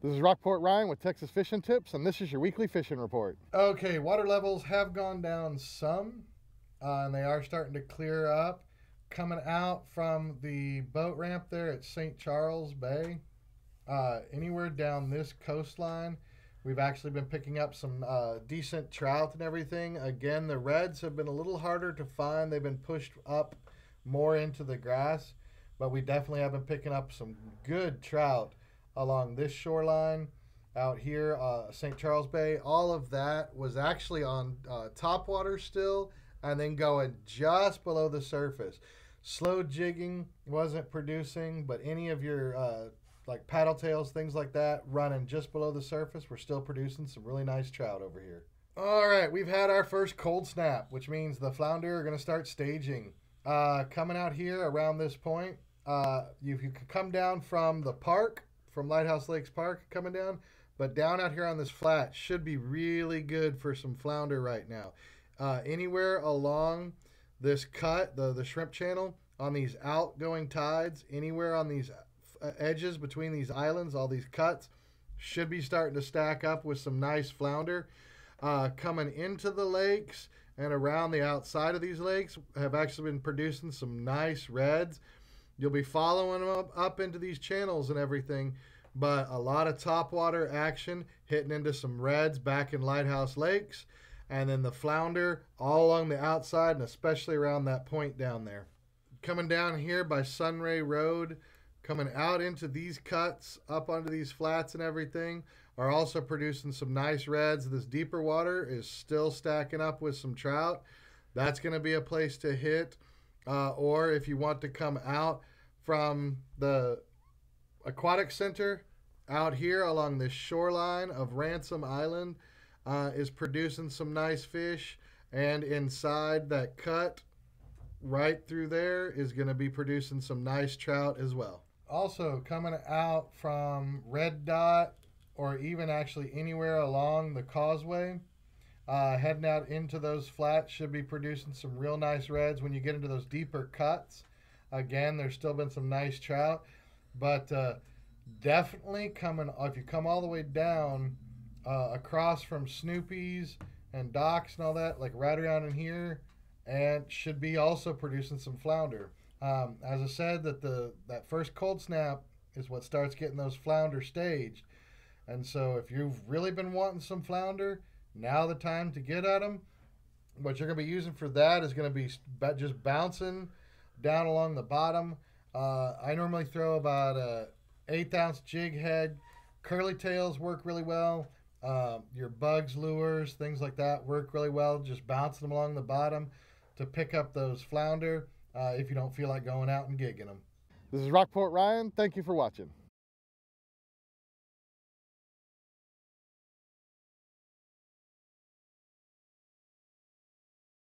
This is Rockport Ryan with Texas Fishing Tips, and this is your weekly fishing report. Okay, water levels have gone down some, and they are starting to clear up. Coming out from the boat ramp there at St. Charles Bay, anywhere down this coastline, we've actually been picking up some decent trout and everything. Again, the reds have been a little harder to find. They've been pushed up more into the grass, but we definitely have been picking up some good trout along this shoreline out here, St. Charles Bay. All of that was actually on top water still, and then going just below the surface. Slow jigging wasn't producing, but any of your like paddle tails, things like that, running just below the surface, we're still producing some really nice trout over here. All right, we've had our first cold snap, which means the flounder are going to start staging. Coming out here around this point, you could come down from the park, from Lighthouse Lakes Park coming down, but down out here on this flat should be really good for some flounder right now. Anywhere along this cut, the shrimp channel, on these outgoing tides, anywhere on these edges between these islands, all these cuts, should be starting to stack up with some nice flounder. Coming into the lakes and around the outside of these lakes have actually been producing some nice reds. You'll be following them up into these channels and everything, but a lot of topwater action hitting into some reds back in Lighthouse Lakes, and then the flounder all along the outside and especially around that point down there. Coming down here by Sunray Road, coming out into these cuts, up onto these flats and everything, are also producing some nice reds. This deeper water is still stacking up with some trout. That's going to be a place to hit. Or if you want to come out from the aquatic center out here along the shoreline of Ransom Island, is producing some nice fish, and inside that cut right through there is going to be producing some nice trout as well. Also coming out from Red Dot, or even actually anywhere along the causeway, heading out into those flats should be producing some real nice reds. When you get into those deeper cuts, again, there's still been some nice trout, but definitely coming, if you come all the way down across from Snoopy's and Doc's and all that, like right around in here, and should be also producing some flounder. As I said, that first cold snap is what starts getting those flounder staged. And so if you've really been wanting some flounder, now the time to get at them. What you're going to be using for that is going to be just bouncing down along the bottom. I normally throw about a 1/8 ounce jig head. Curly tails work really well. Your bugs lures, things like that work really well. Just bouncing them along the bottom to pick up those flounder if you don't feel like going out and gigging them. This is Rockport Ryan. Thank you for watching.